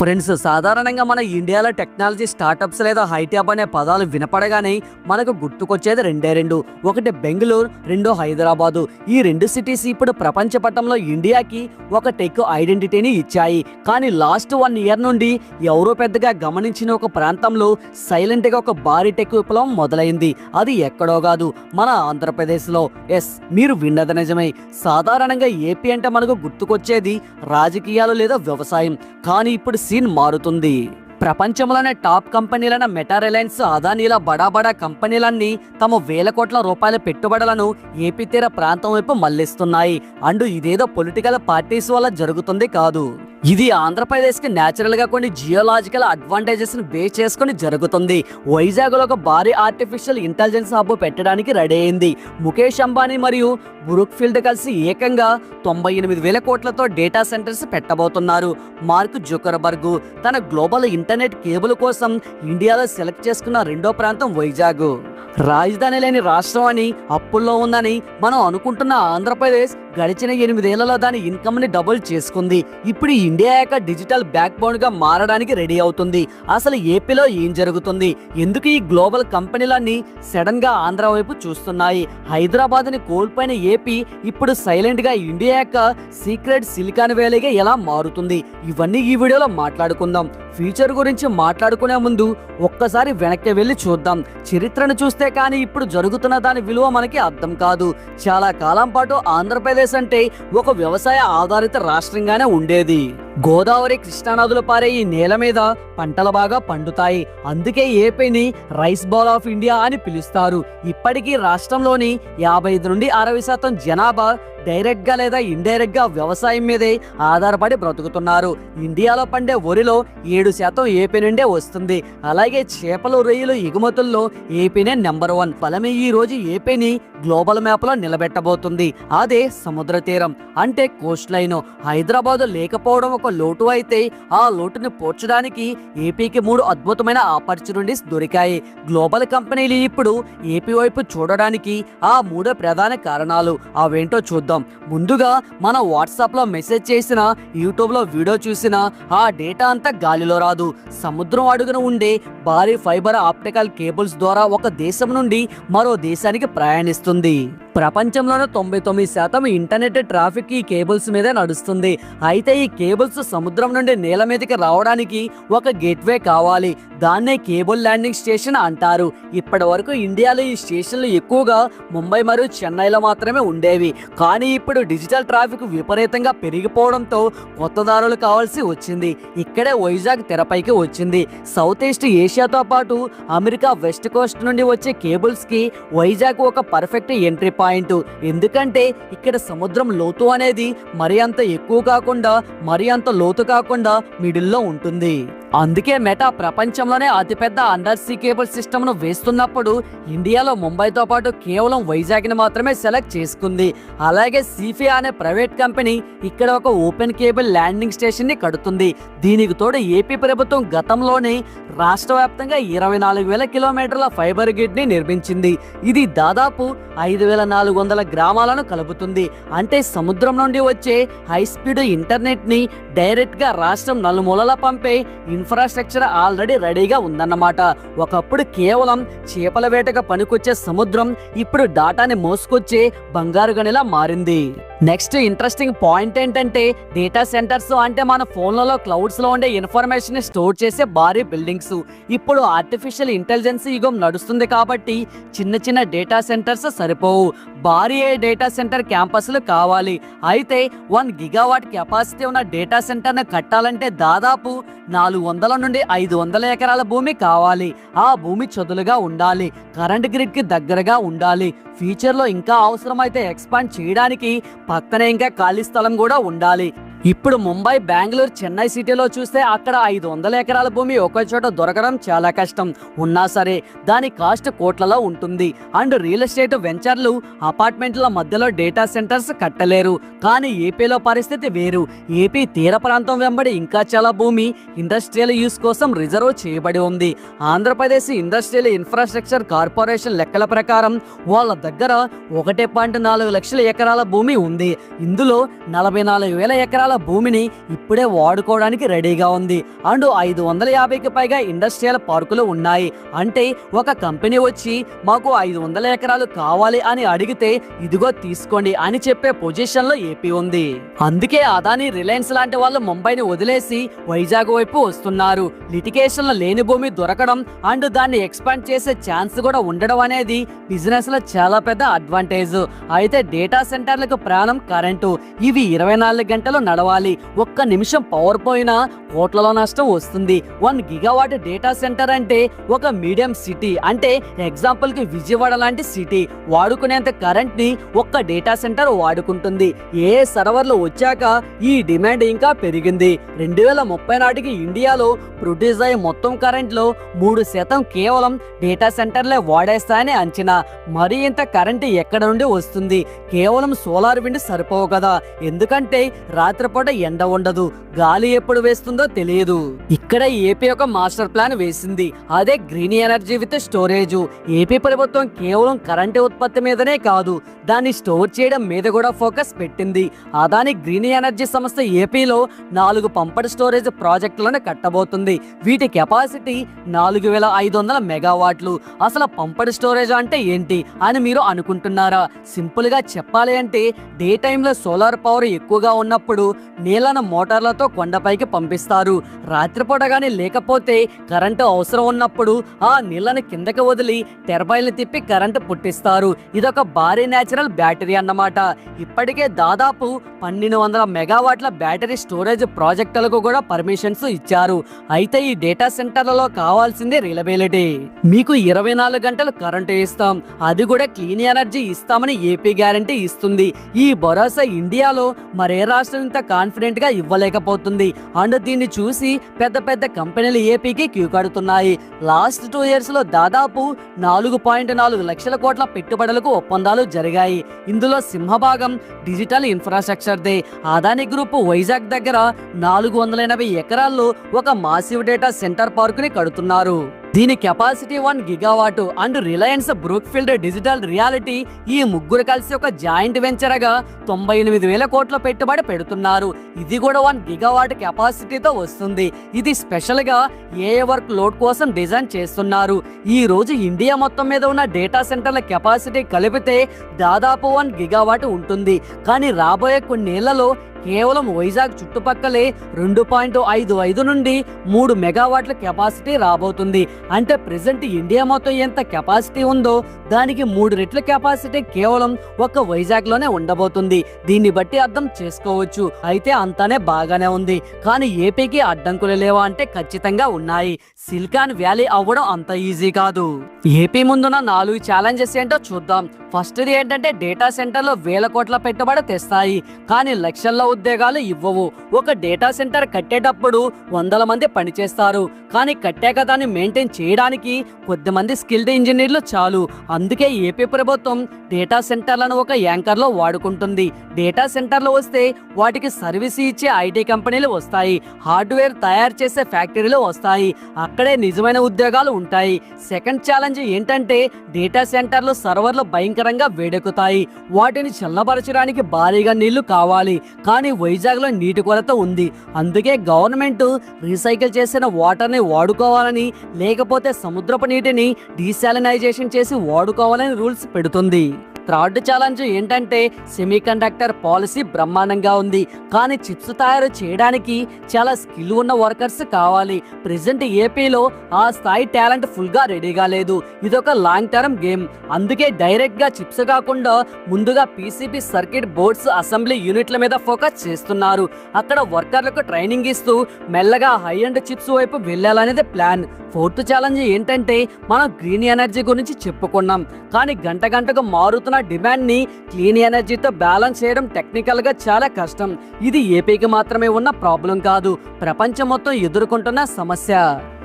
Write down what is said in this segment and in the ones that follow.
Friends, సాధారణంగా మన ఇండియాలో టెక్నాలజీ స్టార్టప్స్ లేదా హైటెక్ అనే పదాలు వినపడగానే మనకు గుర్తుకొచ్చేది రెండు. ఒకటి బెంగళూరు, రెండో హైదరాబాదు. ఈ రెండు సిటీస్ ఇప్పుడు ప్రపంచ పటంలో ఇండియాకి ఒక టెక్ ఐడెంటిటీని ఇచ్చాయి. కానీ లాస్ట్ 1 ఇయర్ నుండి ఎవరో పెద్దగా గమనించిన ఒక ప్రాంతంలో సైలెంట్గా ఒక భారీ టెక్ విప్లవం మొదలైంది. అది ఎక్కడో కాదు, మన ఆంధ్రప్రదేశ్లో. ఎస్, మీరు విన్నది నిజమే. సాధారణంగా ఏపీ అంటే మనకు గుర్తుకొచ్చేది రాజకీయాలు లేదా వ్యవసాయం. కానీ ఇప్పుడు సీన్ మారుతుంది. ప్రపంచంలోనే టాప్ కంపెనీలైన మెటా, రిలయన్స్, అదానీల బడా కంపెనీలన్నీ తమ వేల కోట్ల రూపాయల పెట్టుబడులను ఏపీ తీర ప్రాంతం వైపు మళ్లిస్తున్నాయి. అండ్ ఇదేదో పొలిటికల్ పార్టీస్ వల్ల జరుగుతుంది కాదు. ఇది ఆంధ్రప్రదేశ్కి న్యాచురల్ గా కొన్ని జియోలాజికల్ అడ్వాంటేజెస్ ని బేస్ చేసుకుని జరుగుతుంది. వైజాగ్ లో ఒక భారీ ఆర్టిఫిషియల్ ఇంటెలిజెన్స్ హబ్ పెట్టడానికి రెడీ అయింది. ముఖేష్ అంబానీ మరియు బ్రూక్ ఫీల్డ్ కలిసి ఏకంగా 98,000 కోట్లతో డేటా సెంటర్స్ పెట్టబోతున్నారు. మార్క్ జుకర్బర్గ్ తన గ్లోబల్ ఇంటర్నెట్ కేబుల్ కోసం ఇండియాలో సెలెక్ట్ చేసుకున్న రెండో ప్రాంతం వైజాగ్. రాజధాని లేని రాష్ట్రం అని అప్పుల్లో ఉందని మనం అనుకుంటున్న ఆంధ్రప్రదేశ్ గడిచిన 8 ఏళ్లలో దాని ఇన్కమ్ ని డబుల్ చేసుకుంది. ఇప్పుడు ఇండియా యొక్క డిజిటల్ బ్యాక్ బోన్ గా మారడానికి రెడీ అవుతుంది. అసలు ఏపీలో ఏం జరుగుతుంది? ఎందుకు ఈ గ్లోబల్ కంపెనీలన్నీ సడన్ గా ఆంధ్ర వైపు చూస్తున్నాయి? హైదరాబాద్ ని కోల్పోయిన ఏపీ ఇప్పుడు సైలెంట్ గా ఇండియా యొక్క సీక్రెట్ సిలికాన్ వ్యాలీగా ఎలా మారుతుంది? ఇవన్నీ ఈ వీడియోలో మాట్లాడుకుందాం. ఫ్యూచర్ గురించి మాట్లాడుకునే ముందు ఒక్కసారి వెనక్కి వెళ్ళి చూద్దాం. చరిత్రను చూస్తే కానీ ఇప్పుడు జరుగుతున్న దాని విలువ మనకి అర్థం కాదు. చాలా కాలం పాటు ఆంధ్రప్రదేశ్ అంటే ఒక వ్యవసాయ ఆధారిత రాష్ట్రంగానే ఉండేది. గోదావరి, కృష్ణా నదులు పారే ఈ నేల మీద పంటలు బాగా పండుతాయి. అందుకే ఏపీని రైస్ బౌల్ ఆఫ్ ఇండియా అని పిలుస్తారు. ఇప్పటికీ రాష్ట్రంలోని 55 నుండి 60% జనాభా డైరెక్ట్ గా లేదా ఇండైరెక్ట్ గా వ్యవసాయం మీదే ఆధారపడి బ్రతుకుతున్నారు. ఇండియాలో పండే వరిలో 7% ఏపీ నుండే వస్తుంది. అలాగే చేపలు, రొయ్యలు ఎగుమతుల్లో ఏపీనే నెంబర్ 1. ఫలమే ఈ రోజు ఏపీని గ్లోబల్ మ్యాప్ లో నిలబెట్టబోతుంది. అదే సముద్ర తీరం, అంటే కోస్ట్ లైన్. హైదరాబాద్ లేకపోవడం ఒక లోటు అయితే ఆ లోటుని పోర్చడానికి ఏపీకి 3 అద్భుతమైన ఆపర్చునిటీస్ దొరికాయి. గ్లోబల్ కంపెనీలు ఇప్పుడు ఏపీ వైపు చూడడానికి ఆ 3 ప్రధాన కారణాలు. అవేంటో చూద్దాం. ముందుగా మన వాట్సాప్ లో మెసేజ్ చేసిన, యూట్యూబ్ లో వీడియో చూసిన ఆ డేటా అంతా గాలిలో రాదు. సముద్రం అడుగున ఉండే భారీ ఫైబర్ ఆప్టికల్ కేబుల్స్ ద్వారా ఒక దేశం నుండి మరో దేశానికి ప్రయాణిస్తుంది. ప్రపంచంలోనే 99% ఇంటర్నెట్ ట్రాఫిక్ ఈ కేబుల్స్ మీదే నడుస్తుంది. అయితే ఈ కేబుల్స్ సముద్రం నుండి నేల మీదకి రావడానికి ఒక గేట్వే కావాలి. దాన్నే కేబుల్ ల్యాండింగ్ స్టేషన్ అంటారు. ఇప్పటి వరకు ఇండియాలో ఈ స్టేషన్లు ఎక్కువగా ముంబై మరియు చెన్నైలో మాత్రమే ఉండేవి. కానీ ఇప్పుడు డిజిటల్ ట్రాఫిక్ విపరీతంగా పెరిగిపోవడంతో కొత్త దారులు కావాల్సి వచ్చింది. ఇక్కడే వైజాగ్ తెరపైకి వచ్చింది. సౌత్ ఈస్ట్ ఏషియాతో పాటు అమెరికా వెస్ట్ కోస్ట్ నుండి వచ్చే కేబుల్స్ కి వైజాగ్ ఒక పర్ఫెక్ట్ ఎంట్రీ పాయింట్. ఎందుకంటే ఇక్కడ సముద్రం లోతు అనేది మరి అంత ఎక్కువ కాకుండా మరి అంత లోతు కాకుండా మిడిల్లో ఉంటుంది. అందుకే మెటా ప్రపంచంలోనే అతిపెద్ద అండర్ సీ కేబుల్ సిస్టమ్ ను వేస్తున్నప్పుడు ఇండియాలో ముంబైతో పాటు కేవలం వైజాగ్ ని మాత్రమే సెలెక్ట్ చేసుకుంది. అలాగే సీఫీ అనే ప్రైవేట్ కంపెనీ ఇక్కడ ఒక ఓపెన్ కేబుల్ ల్యాండింగ్ స్టేషన్ ని కడుతుంది. దీనికి తోడు ఏపీ ప్రభుత్వం గతంలోనే రాష్ట్ర వ్యాప్తంగా 24,000 కిలోమీటర్ల ఫైబర్ గ్రిడ్ ని నిర్మించింది. ఇది దాదాపు 5,400 గ్రామాలను కలుపుతుంది. అంటే సముద్రం నుండి వచ్చే హై స్పీడ్ ఇంటర్నెట్ ని డైరెక్ట్ గా రాష్ట్రం నలుమూలలా పంపే ఇన్ఫ్రాస్ట్రక్చర్ ఆల్రెడీ రెడీగా ఉందన్నమాట. ఒకప్పుడు కేవలం చేపల వేటగా పనికొచ్చే సముద్రం ఇప్పుడు డాటాని మోసుకొచ్చే బంగారు గనిలా మారింది. నెక్స్ట్ ఇంట్రెస్టింగ్ పాయింట్ ఏంటంటే డేటా సెంటర్స్ అంటే మన ఫోన్లలో క్లౌడ్స్ లో ఉండే ఇన్ఫర్మేషన్ ని స్టోర్ చేసే భారీ బిల్డింగ్స్. ఇప్పుడు ఆర్టిఫిషియల్ ఇంటెలిజెన్స్ యుగం నడుస్తుంది కాబట్టి చిన్న డేటా సెంటర్స్ సరిపోవు. భారీ డేటా సెంటర్ క్యాంపస్లు కావాలి. అయితే 1 గిగావాట్ కెపాసిటీ ఉన్న డేటా సెంటర్ ను కట్టాలంటే దాదాపు 400 నుండి 500 ఎకరాల భూమి కావాలి. ఆ భూమి చదులుగా ఉండాలి, కరెంట్ గ్రిడ్ కి దగ్గరగా ఉండాలి. ఫ్యూచర్ లో ఇంకా అవసరమైతే ఎక్స్పాండ్ చేయడానికి పక్కనే ఇంకా ఖాళీ స్థలం కూడా ఉండాలి. ఇప్పుడు ముంబై, బెంగళూరు, చెన్నై సిటీలో చూస్తే అక్కడ 500 ఎకరాల భూమి ఒక చోట దొరకడం చాలా కష్టం. ఉన్నా సరే దాని కాస్ట్ కోట్లలో ఉంటుంది. అండ్ రియల్ ఎస్టేట్ వెంచర్లు అపార్ట్మెంట్ల మధ్యలో డేటా సెంటర్స్ కట్టలేరు. కానీ ఏపీలో పరిస్థితి వేరు. ఏపీ తీర ప్రాంతం వెంబడి ఇంకా చాలా భూమి ఇండస్ట్రియల్ యూస్ కోసం రిజర్వ్ చేయబడి ఉంది. ఆంధ్రప్రదేశ్ ఇండస్ట్రియల్ ఇన్ఫ్రాస్ట్రక్చర్ కార్పొరేషన్ లెక్కల ప్రకారం వాళ్ళ దగ్గర 1.4 లక్షల ఎకరాల భూమి ఉంది. ఇందులో 44,000 ఎకరాల ఎకరాల భూమిని ఇప్పుడే వాడుకోవడానికి రెడీగా ఉంది. అండ్ 550కి పైగా ఇండస్ట్రియల్ పార్కులు ఉన్నాయి. అంటే ఒక కంపెనీ వచ్చి మాకు 500 ఎకరాలు కావాలి అని అడిగితే ఇదిగో తీసుకోండి అని చెప్పే పొజిషన్ లో ఏపీ ఉంది. అందుకే అదాని, రిలయన్స్ లాంటి వాళ్ళు ముంబైని వదిలేసి వైజాగ్ వైపు వస్తున్నారు. లిటిగేషన్ లో లేని భూమి దొరకడం అండ్ దాన్ని ఎక్స్పాండ్ చేసే ఛాన్స్ కూడా ఉండడం అనేది బిజినెస్ లో చాలా పెద్ద అడ్వాంటేజ్. అయితే డేటా సెంటర్లకు ప్రాణం కరెంటు. ఇవి 24 గంటలు నడవాలి. ఒక్క నిమిషం పవర్ పోయినా కోట్లలో నష్టం వస్తుంది. 1 గిగావాట్ డేటా సెంటర్ అంటే ఒక మీడియం సిటీ, అంటే ఎగ్జాంపుల్ కి విజయవాడ లాంటి సిటీ వాడుకునేంత కరెంట్ ని ఒక్క డేటా సెంటర్ వాడుకుంటుంది. ఏ సర్వర్లు వచ్చాక ఈ డిమాండ్ ఇంకా పెరిగింది. 2030 నాటికి ఇండియాలో ప్రొడ్యూస్ అయ్యే మొత్తం కరెంట్ లో 3% కేవలం డేటా సెంటర్లే వాడేస్తాయని అంచనా. మరి ఇంత కరెంట్ ఎక్కడ నుండి వస్తుంది? కేవలం సోలార్ విండ్ సరిపోవు కదా, ఎందుకంటే రాత్రిపూట ఎండ ఉండదు, గాలి ఎప్పుడు వేస్తుందో తెలియదు. ఇక్కడ ఏపీ ఒక మాస్టర్ ప్లాన్ వేసింది, అదే green energy with storage. AP ప్రభుత్వం కేవలం కరెంటు ఉత్పత్తి మీదనే కాదు, దాన్ని స్టోర్ చేయడం మీద కూడా ఫోకస్ పెట్టింది. అదాని గ్రీన్ ఎనర్జీ సంస్థ ఏపీలో 4 పంపడ్ స్టోరేజ్ ప్రాజెక్టులను కట్టబోతుంది. వీటి కెపాసిటీ 4500 మెగావాట్లు. అసలు పంపడ్ స్టోరేజ్ అంటే ఏంటి అని మీరు అనుకుంటున్నారా? సింపుల్ గా చెప్పాలి అంటే డే టైంలో సోలార్ పవర్ ఎక్కువగా ఉన్నప్పుడు నీళ్లను మోటార్లతో కొండపైకి పంపిస్తారు. రాత్రిపూట గానీ లేకపోతే కరెంటు అవసరం ఉన్నప్పుడు ఆ నీళ్లను కిందకి వదిలి టర్బైన్లు తిప్పి కరెంటు పుట్టిస్తారు. ఇదొక భారీ నేచురల్ బ్యాటరీ అన్నమాట. ఇప్పటికే దాదాపు 1200 మెగావాట్ల బ్యాటరీ స్టోరేజ్ ప్రాజెక్టులకు కూడా పర్మిషన్స్ ఇచ్చారు. అయితే ఈ డేటా సెంటర్లలో కావాల్సింది రిలయబిలిటీ. మీకు 24 గంటలు కరెంటు ఇస్తాం, అది కూడా క్లీన్ ఎనర్జీ ఇస్తామని ఏపీ గ్యారంటీ ఇస్తుంది. ఈ భరోసా ఇండియాలో మరే రాష్ట్రం ఇంత కాన్ఫిడెంట్ గా ఇవ్వలేకపోతుంది. అండ్ దీన్ని చూసి పెద్ద పెద్ద కంపెనీలు ఏపీకి క్యూ కడుతున్నాయి. లాస్ట్ 2 years లో దాదాపు 4.4 లక్షల కోట్ల పెట్టుబడులకు ఒప్పందాలు జరిగాయి. ఇందులో సింహభాగం డిజిటల్ ఇన్ఫ్రాస్ట్రక్చర్ దే. అదాని గ్రూప్ వైజాగ్ దగ్గర 480 ఎకరాల్లో ఒక మాసివ్ డేటా సెంటర్ పార్క్ ని కడుతున్నారు. దీని capacity 1 gigawatt. And Reliance, Brookfield digital reality ఈ ముగ్గురు కలిసి ఒక జాయింట్ వెంచర్ గా 98,000 కోట్ల పెట్టుబడి పెడుతున్నారు. ఇది కూడా 1 గిగావాట్ కెపాసిటీతో వస్తుంది. ఇది స్పెషల్ గా ఏ వర్క్ లోడ్ కోసం డిజైన్ చేస్తున్నారు. ఈ రోజు ఇండియా మొత్తం మీద ఉన్న డేటా సెంటర్ల కెపాసిటీ కలిపితే దాదాపు 1 గిగావాట్ ఉంటుంది. కానీ రాబోయే కొన్నేళ్లలో కేవలం వైజాగ్ చుట్టుపక్కలే 2.55 నుండి 3 మెగావాట్ల కెపాసిటీ రాబోతుంది. అంటే ప్రెసెంట్ ఇండియా మొత్తం ఎంత కెపాసిటీ ఉందో దానికి 3 రెట్ల కెపాసిటీ కేవలం ఒక్క వైజాగ్ లోనే ఉండబోతుంది. దీన్ని బట్టి అర్థం చేసుకోవచ్చు. అయితే అంతానే బాగానే ఉంది, కానీ ఏపీకి అడ్డంకులు లేవా అంటే ఖచ్చితంగా ఉన్నాయి. సిలికాన్ వ్యాలీ అవ్వడం అంత ఈజీ కాదు. ఏపీ ముందున్న 4 ఛాలెంజెస్ ఏంటో చూద్దాం. ఫస్ట్ ఏంటంటే డేటా సెంటర్లో 1000 కోట్ల పెట్టుబడి తెస్తాయి, కానీ లక్షల్లో ఉద్యోగాలు ఇవ్వవు. ఒక డేటా సెంటర్ కట్టేటప్పుడు 100 మంది పనిచేస్తారు, కానీ కట్టాక దాన్ని మెయింటైన్ చేయడానికి కొద్దిమంది స్కిల్డ్ ఇంజనీర్లు చాలు. అందుకే ఏపీ ప్రభుత్వం డేటా సెంటర్లను ఒక యాంకర్లో వాడుకుంటుంది. డేటా సెంటర్లు వస్తే వాటికి సర్వీస్ ఇచ్చే ఐటీ కంపెనీలు వస్తాయి, హార్డ్వేర్ తయారు చేసే ఫ్యాక్టరీలు వస్తాయి. అక్కడే నిజమైన ఉద్యోగాలు ఉంటాయి. సెకండ్ ఛాలెంజ్ ఏంటంటే డేటా సెంటర్లు సర్వర్లు భయంకరంగా వేడెక్కుతాయి. వాటిని చల్లబరచడానికి భారీగా నీళ్లు కావాలి, కానీ వైజాగ్ లో నీటి కొరత ఉంది. అందుకే గవర్నమెంట్ రీసైకిల్ చేసిన వాటర్ ని వాడుకోవాలని, లేకపోతే సముద్రపు నీటిని డీసాలినైజేషన్ చేసి వాడుకోవాలని రూల్స్ పెడుతుంది. థర్డ్ ఛాలెంజ్ ఏంటంటే సెమీ కండక్టర్ పాలసీ బ్రహ్మాండంగా ఉంది, కానీ చిప్స్ తయారు చేయడానికి చాలా స్కిల్ ఉన్న వర్కర్స్ కావాలి. ప్రెసెంట్ ఏపీలో ఆ స్థాయి టాలెంట్ ఫుల్ గా రెడీగా లేదు. ఇదొక లాంగ్ టర్మ్ గేమ్. అందుకే డైరెక్ట్ గా చిప్స్ కాకుండా ముందుగా పీసీబీ సర్క్యూట్ బోర్డ్స్ అసెంబ్లీ యూనిట్ల మీద ఫోకస్ చేస్తున్నారు. అక్కడ వర్కర్లకు ట్రైనింగ్ ఇస్తూ మెల్లగా హై అండ్ చిప్స్ వైపు వెళ్ళాలనేది ప్లాన్. ఫోర్త్ ఛాలెంజ్ ఏంటంటే మనం గ్రీన్ ఎనర్జీ గురించి చెప్పుకున్నాం, కానీ గంట గంటకు మారుతున్న డిమాండ్ ని క్లీన్ ఎనర్జీతో బ్యాలెన్స్ చేయడం టెక్నికల్ గా చాలా కష్టం. ఇది ఏపీకి మాత్రమే ఉన్న ప్రాబ్లం కాదు, ప్రపంచం మొత్తం ఎదుర్కొంటున్న సమస్య.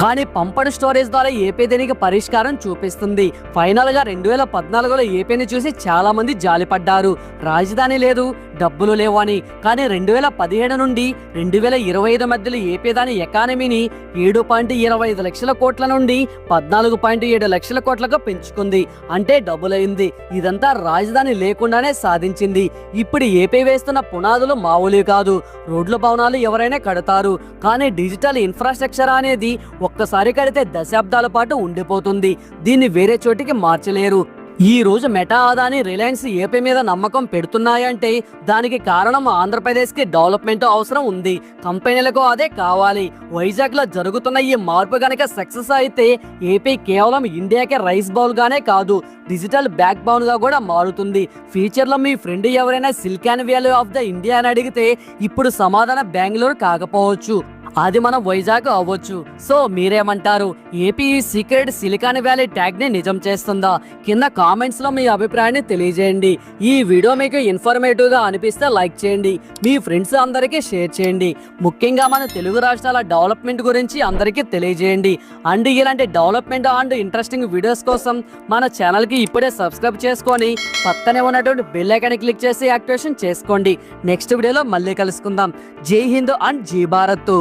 కానీ పంపడ్ స్టోరేజ్ ద్వారా ఏపీ దీనికి పరిష్కారం చూపిస్తుంది. ఫైనల్ గా 2014లో ఏపీని చూసి చాలా మంది జాలిపడ్డారు. రాజధాని లేదు, డబ్బులు లేవు అని. కానీ 2017 నుండి 2025 మధ్యలో ఏపీ దాని ఎకానమీని 7.25 లక్షల కోట్ల నుండి 14.7 లక్షల కోట్లకు పెంచుకుంది. అంటే డబుల్ అయింది. ఇదంతా రాజధాని లేకుండానే సాధించింది. ఇప్పుడు ఏపీ వేస్తున్న పునాదులు మామూలు కాదు. రోడ్ల భవనాలు ఎవరైనా కడతారు, కానీ డిజిటల్ ఇన్ఫ్రాస్ట్రక్చర్ అనేది ఒక్కసారి కడితే దశాబ్దాల పాటు ఉండిపోతుంది. దీన్ని వేరే చోటికి మార్చలేరు. ఈ రోజు మెటా, అదాని, రిలయన్స్ ఏపీ మీద నమ్మకం పెడుతున్నాయంటే దానికి కారణం ఆంధ్రప్రదేశ్కి డెవలప్మెంట్ అవసరం ఉంది. కంపెనీలకు అదే కావాలి. వైజాగ్లో జరుగుతున్న ఈ మార్పు గనక సక్సెస్ అయితే ఏపీ కేవలం ఇండియాకే రైస్ బౌల్ గానే కాదు, డిజిటల్ బ్యాక్ బౌన్ గా కూడా మారుతుంది. ఫ్యూచర్లో మీ ఫ్రెండ్ ఎవరైనా silicon valley of the India అని అడిగితే ఇప్పుడు సమాధానం బెంగళూరు కాకపోవచ్చు, అది మన వైజాగ్ అవ్వచ్చు. సో మీరేమంటారు? ఏపీ ఈ సీక్రెట్ సిలికాన్ వ్యాలీ ట్యాగ్ ని నిజం చేస్తుందా? కింద కామెంట్స్ లో మీ అభిప్రాయాన్ని తెలియజేయండి. ఈ వీడియో మీకు ఇన్ఫర్మేటివ్ గా అనిపిస్తే లైక్ చేయండి, మీ ఫ్రెండ్స్ అందరికీ షేర్ చేయండి. ముఖ్యంగా మన తెలుగు రాష్ట్రాల డెవలప్మెంట్ గురించి అందరికీ తెలియజేయండి. అండ్ ఇలాంటి డెవలప్మెంట్ అండ్ ఇంట్రెస్టింగ్ వీడియోస్ కోసం మన ఛానల్ కి ఇప్పుడే సబ్స్క్రైబ్ చేసుకొని పక్కనే ఉన్నటువంటి బెల్ ఐకాన్ క్లిక్ చేసి యాక్టివేషన్ చేసుకోండి. నెక్స్ట్ వీడియోలో మళ్ళీ కలుసుకుందాం. జై హింద్ అండ్ జై భారత్.